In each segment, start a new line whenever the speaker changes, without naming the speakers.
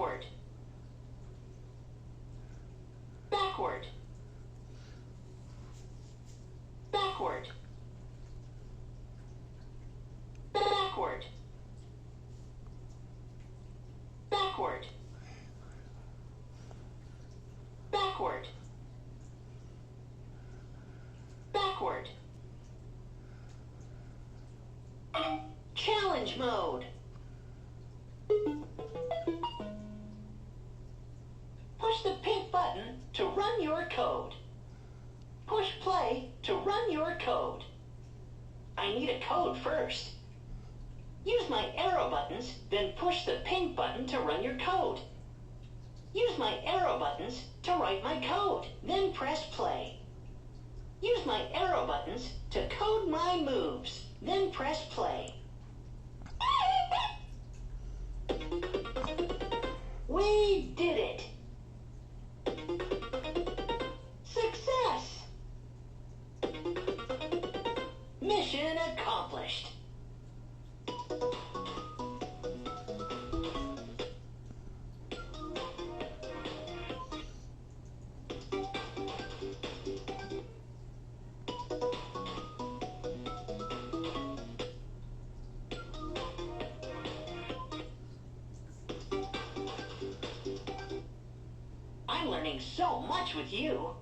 Backward. Backward. Backward. Backward. Backward. Backward. Backward. Challenge mode. Push the pink button to run your code. Push play to run your code. I need a code first. Use my arrow buttons, then push the pink button to run your code. Use my arrow buttons to write my code, then press play. Use my arrow buttons to code my moves, then press play. We did it! Success! Mission accomplished. I'm learning so much with you.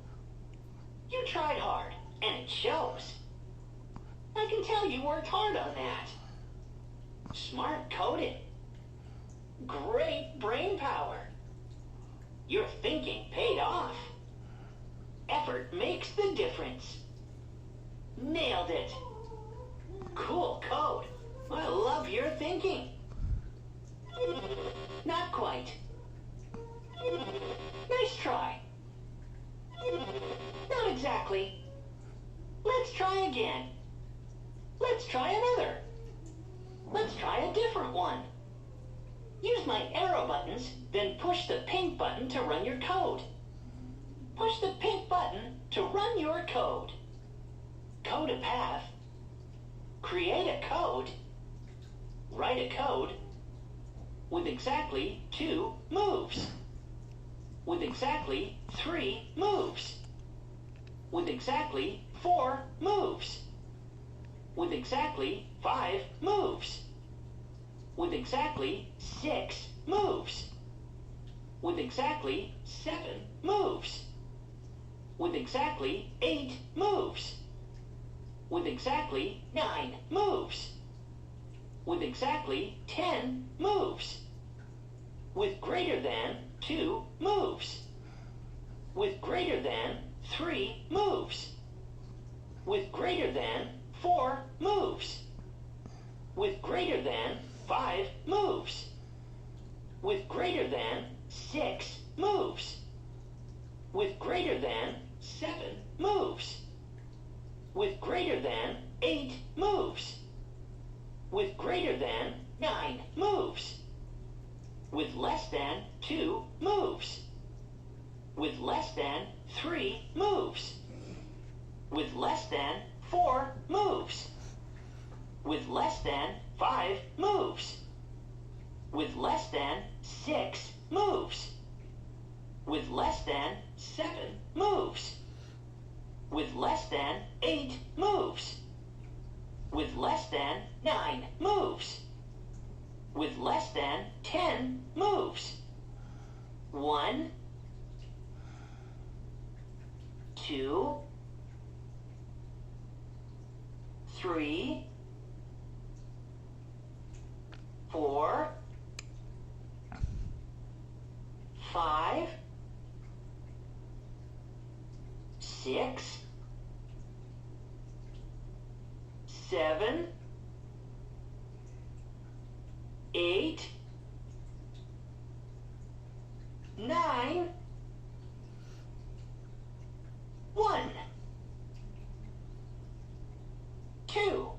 You tried hard, and it shows. I can tell you worked hard on that. Smart coding. Great brain power. Your thinking paid off. Effort makes the difference. Nailed it. Cool code. I love your thinking. Not quite. Nice try. Not exactly. Let's try again. Let's try another. Let's try a different one. Use my arrow buttons, then push the pink button to run your code. Push the pink button to run your code. Code a path. Create a code. Write a code with exactly 2 moves. With exactly 3 moves. With exactly 4 moves. With exactly 5 moves. With exactly 6 moves. With exactly 7 moves. With exactly 8 moves. With exactly 9 moves. With exactly 10 moves. With greater than 2 moves. With greater than 3 moves. With greater than 4 moves. With greater than 5 moves. With greater than 6 moves. With greater than 7 moves. With greater than 8 moves. With greater than 9 moves. With less than 2 moves. With less than 3 moves. With less than 4 moves. With less than 5 moves. With less than 6 moves. With less than 7 moves. With less than 8 moves. With less than 9 moves. With less than 10 moves. 1, 2, 3, 4, 5, 6, 7, 8, 9, 1, 2,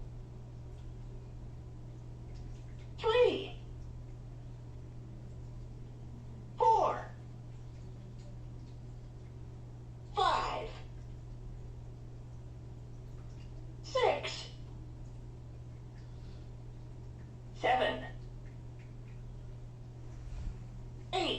3, 4, 5, 6, 7, 8,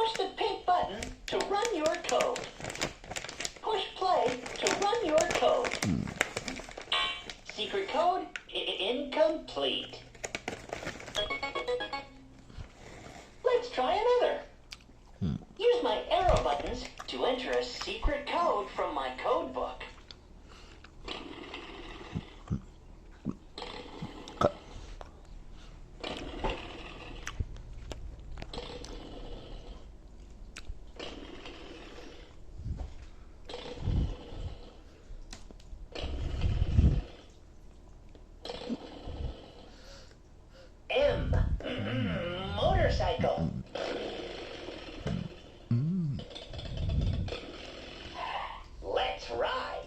Push the pink button to run your code. Push play to run your code. Secret code incomplete. Let's try another. Use my arrow buttons to enter a secret code from my code book. M. Motorcycle. Let's ride.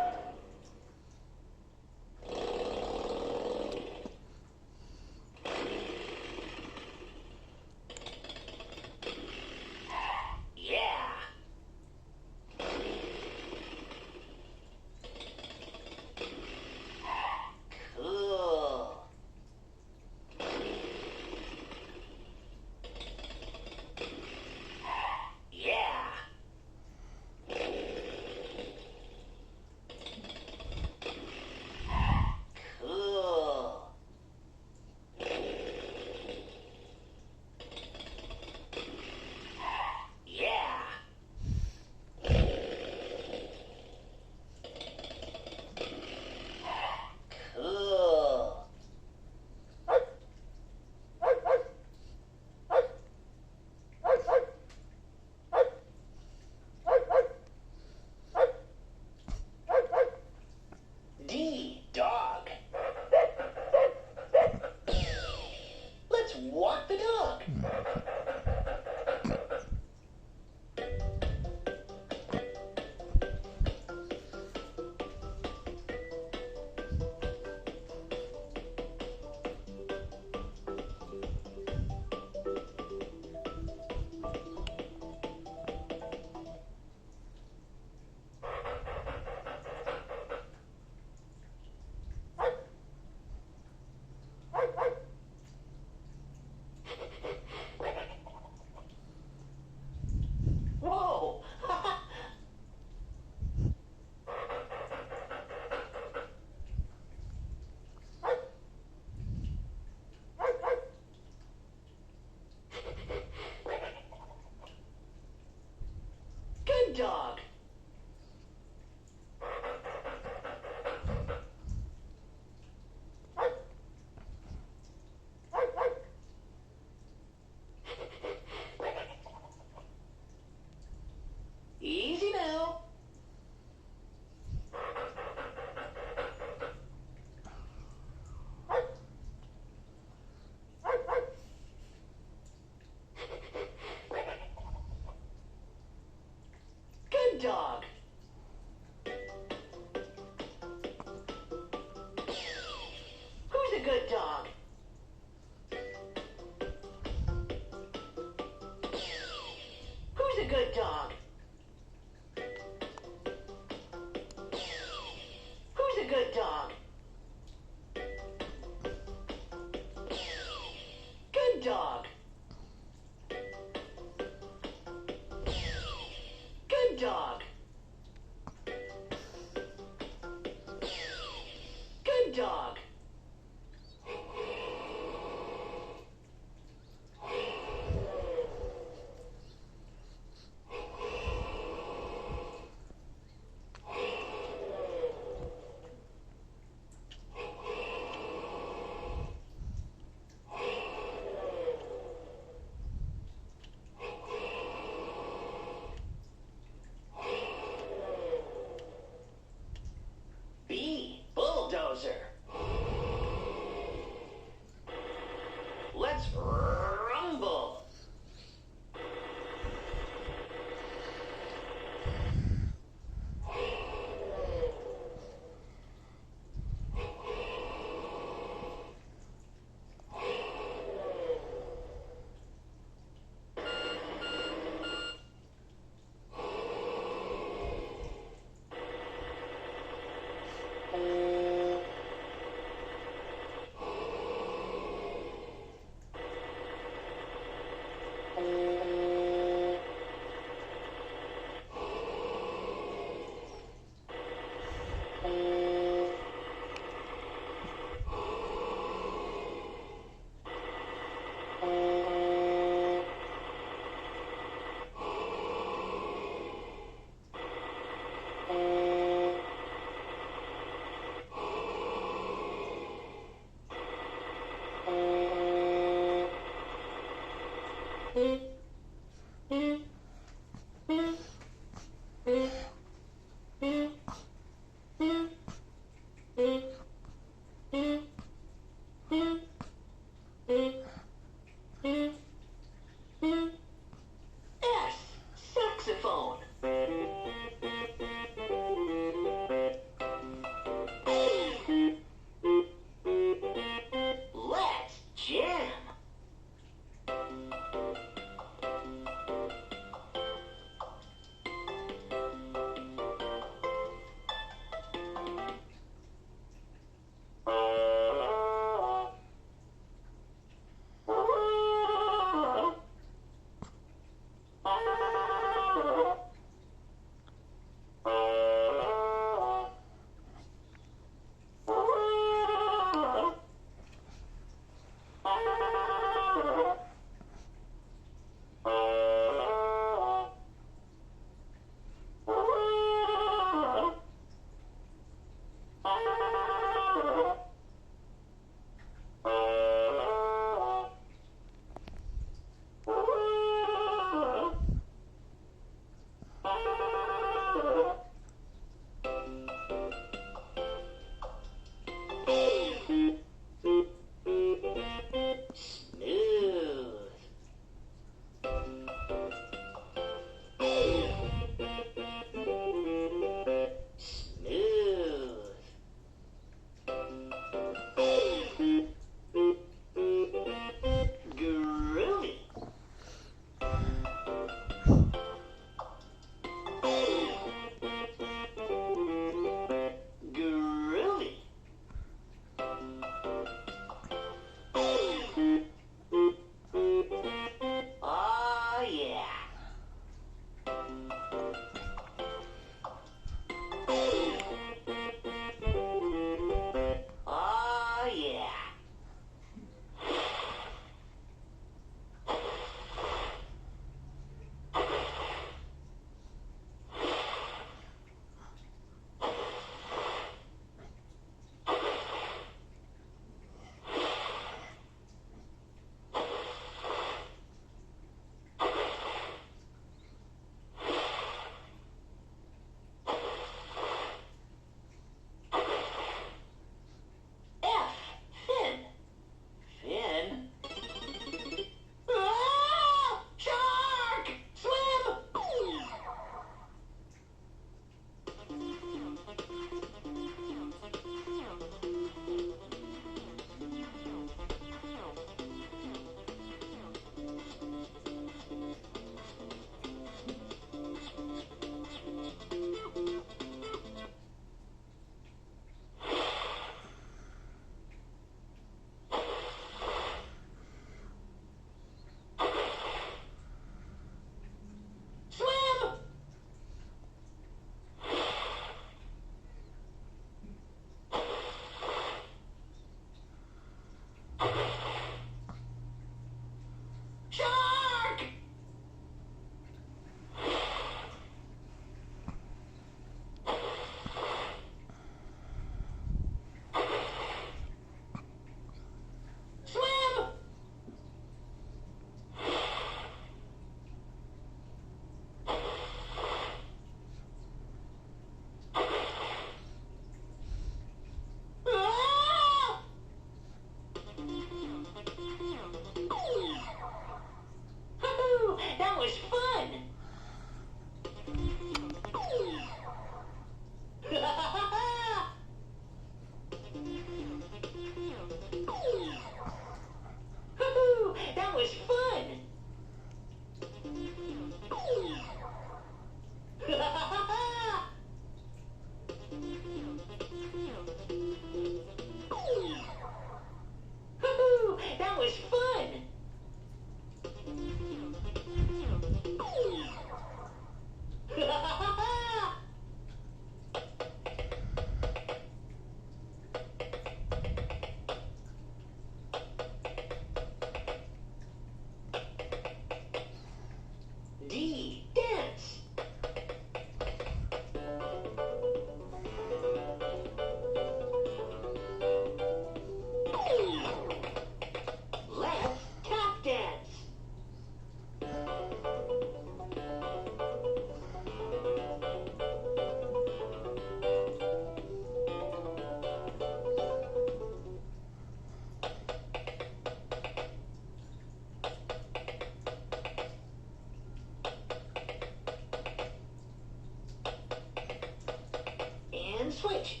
and switch.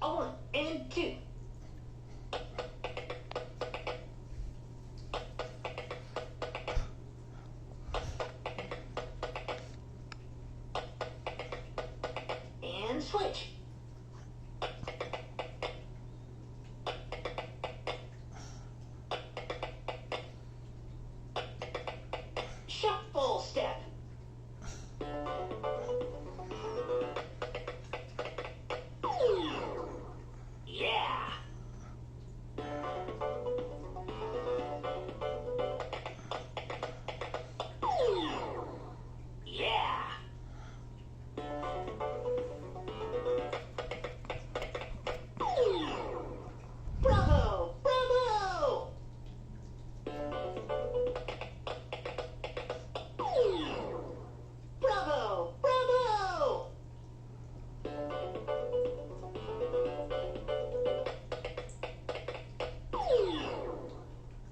A 1 and 2. And switch. Shuffle step. Yeah. Yeah. Bravo! Bravo! Bravo! Bravo!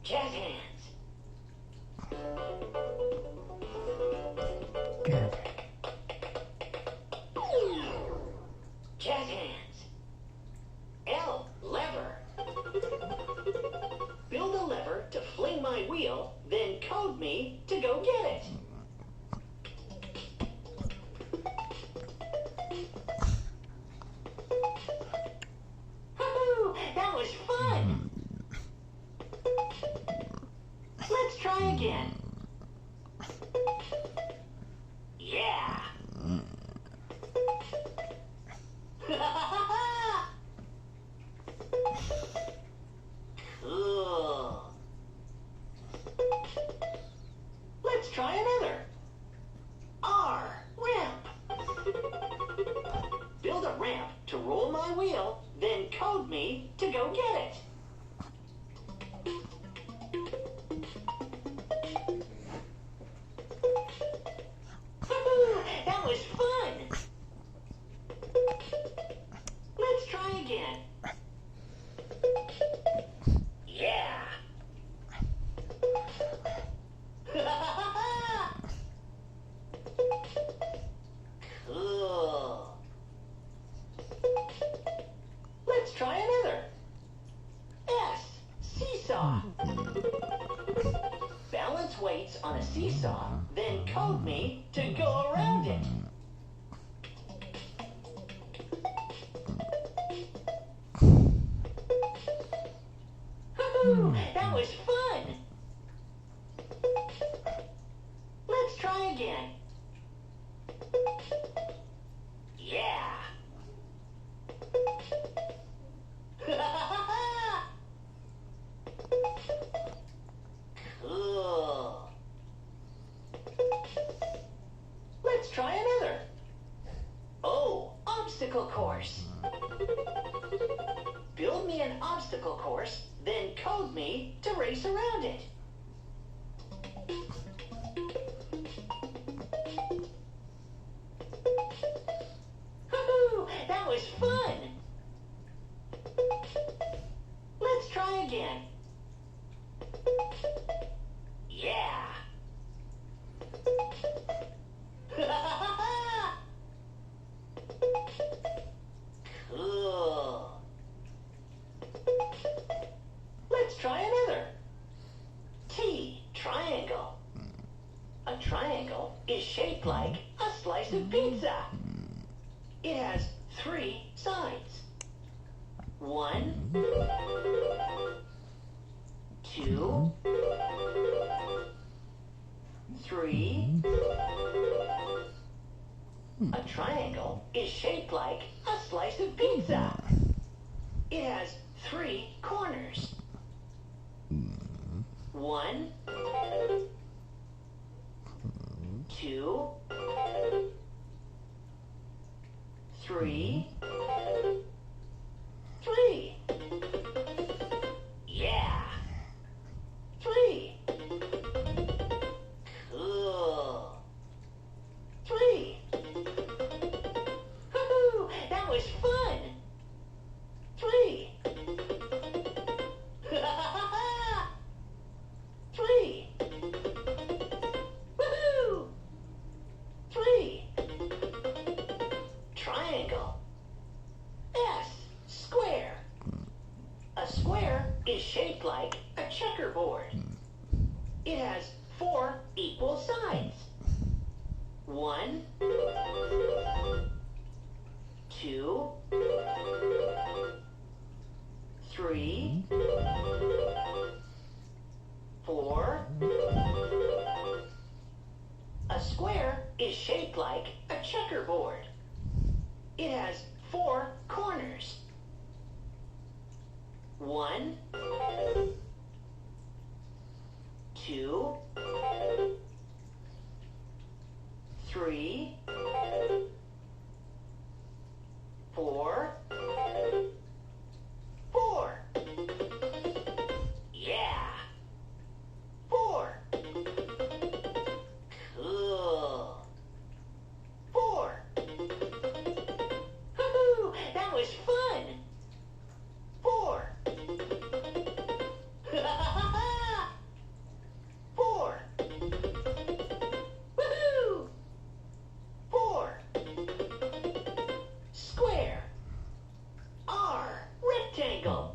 Jazz hands.
Good.
Jazz hands. L, lever. Build a lever to fling my wheel, then code me to go get it. Woohoo! That was fun! Let's try again. Yeah! Cool. Let's try another. R, ramp. Build a ramp to roll my wheel, then code me to go get it. Woohoo! That was fun! Let's try again. Yeah! Cool. Let's try another. S, seesaw. Balance weights on a seesaw, then code me to go around it. Woohoo! That was fun! Let's try again. Yeah! Cool. Let's try another. Oh, obstacle course. Build me an obstacle course, then code me to race around it. Woohoo! That was fun! Let's try again. Yeah! Cool. Let's try another. T, triangle. A triangle is shaped like a slice of pizza. It has 3 sides. 1, 2, 3. A triangle is shaped like a slice of pizza. It has 3 corners. 1, 2, 3. 3. Yeah. 3. Cool. 3. Woohoo! is shaped like a checkerboard. It has 4 equal sides. 1, 2, 3, 4. A square is shaped like a checkerboard. It has 4 corners. 1, 2, 3, 4. 4. Yeah. 4. Cool. 4. Woohoo! That was fun. 4. 4. Woohoo! 4. Square. R. Rectangle.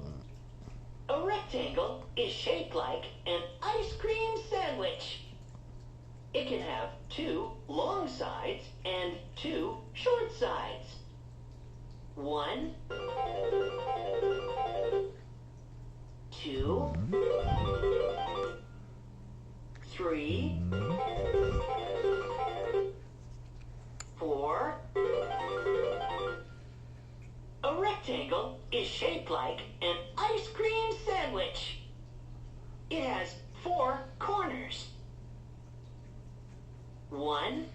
A rectangle is shaped like an ice cream sandwich. It can have 2 long sides and 2 short sides. 1, 2, 3, 4. A rectangle is shaped like an ice cream sandwich. It has 4 corners. 1,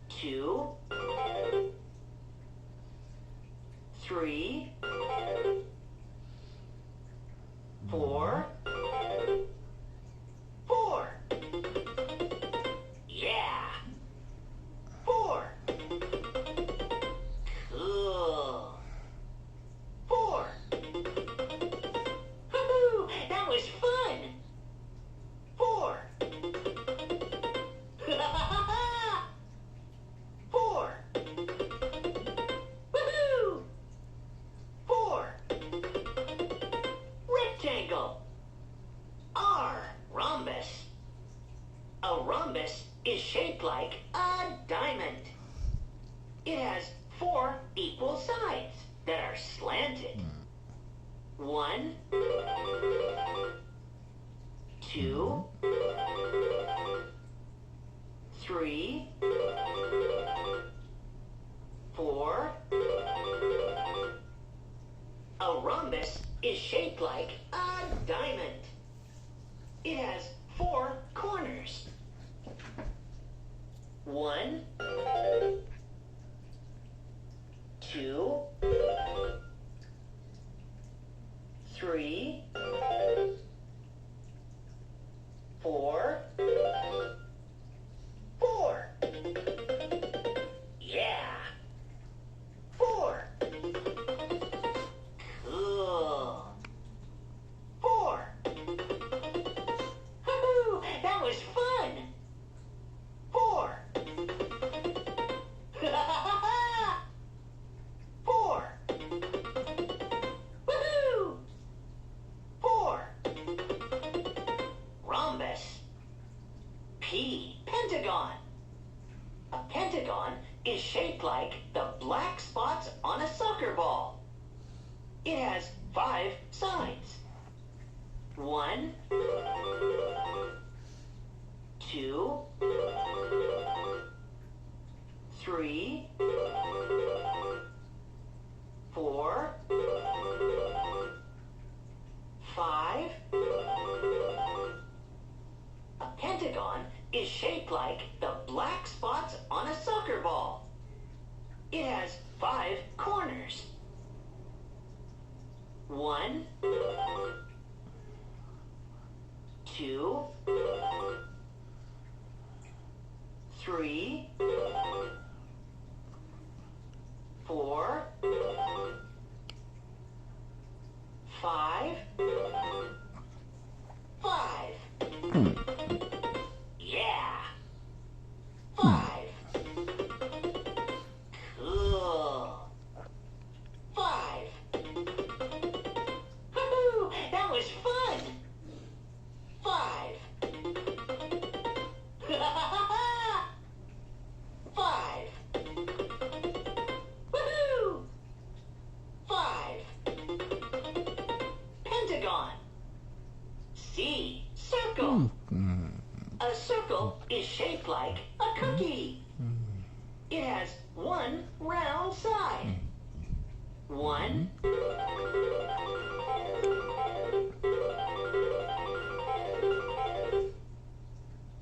2, 3, 4. 4. Yeah. 4. Cool. 4. Woohoo! That was fun. 4. 4. Woohoo! 4. Rectangle. R. Rhombus. A rhombus is shaped like a diamond. It has 4 equal sides that are slanted. 1, 2, 3, 4. A rhombus is shaped like a diamond. It has 4 corners. 1, 2, 3, 4. 4. Yeah. 4. Cool. 4. Woohoo! That was fun. 4. 4. Woohoo! 4. Rhombus. P. Pentagon. A pentagon is shaped like the black spots on a soccer ball. It has 5 sides. 1, 2, 3, 4, 5. A pentagon is shaped like the black spots on a soccer ball. It has 5 corners. 1, 2, 3, 4, 5. 5. Yeah. 5. Cool. 5.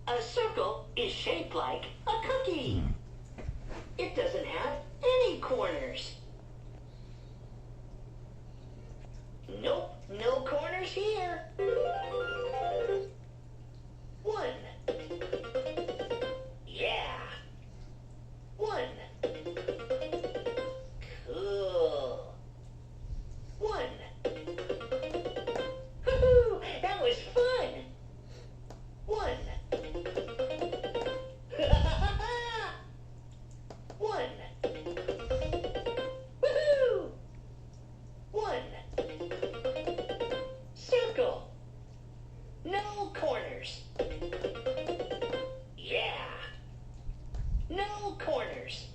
A circle is shaped like a cookie. It doesn't have any corners. Nope, no corners here. 1. Yeah. 1. Cool. 1. Woohoo! That was fun. 1. 1. Woohoo! 1. Circle. No corners. Yeah. No corners.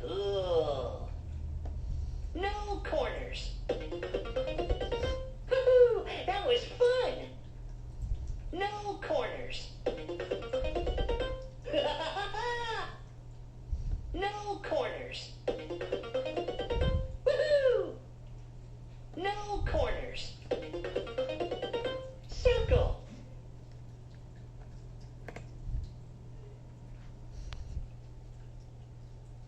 Cool. No corners. Woohoo! That was fun. No corners.